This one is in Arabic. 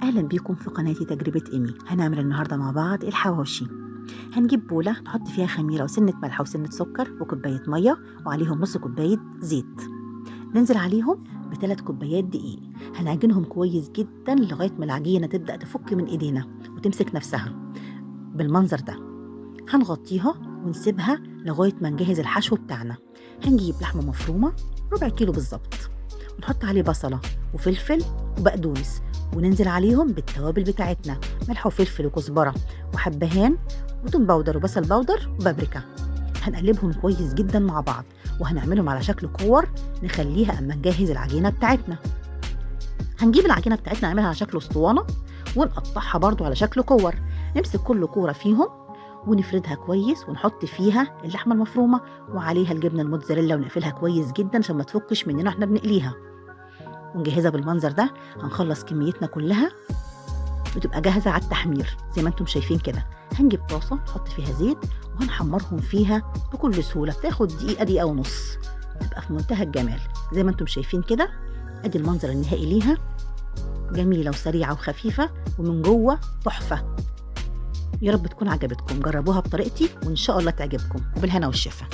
أهلا بيكم في قناتي تجربة إيمي. هنعمل النهاردة مع بعض الحواوشي. هنجيب بولة نحط فيها خميرة وسنة ملح وسنة سكر وكوباية مية وعليهم نص كوباية زيت. ننزل عليهم ب3 كوبايات دقيق. هنعجنهم كويس جدا لغاية ما العجينة تبدأ تفك من إيدينا وتمسك نفسها بالمنظر ده. هنغطيها ونسيبها لغاية ما نجهز الحشو بتاعنا. هنجيب لحمة مفرومة ربع كيلو بالظبط، ونحط عليه بصلة وفلفل وبقدونس، وننزل عليهم بالتوابل بتاعتنا، ملح وفلفل وكزبرة وحبهان وتوم باودر وبصل باودر وبابريكا. هنقلبهم كويس جدا مع بعض وهنعملهم على شكل كور نخليها اما نجهز العجينة بتاعتنا. هنجيب العجينة بتاعتنا نعملها على شكل اسطوانة ونقطعها برضو على شكل كور. نمسك كل كورة فيهم ونفردها كويس ونحط فيها اللحمة المفرومة وعليها الجبنة الموتزاريلا ونقفلها كويس جدا عشان ما تفكش مننا واحنا بنقليها ونجهزها بالمنظر ده. هنخلص كميتنا كلها وتبقى جاهزة على التحمير زي ما انتم شايفين كده. هنجيب طاسة نحط فيها زيت وهنحمرهم فيها بكل سهولة، تاخد دقيقة ونص، تبقى في منتهى الجمال زي ما انتم شايفين كده. ادي المنظر النهائي ليها، جميلة وسريعة وخفيفة ومن جوه تحفة. يا رب تكون عجبتكم، جربوها بطريقتي وإن شاء الله تعجبكم، وبالهنا والشفا.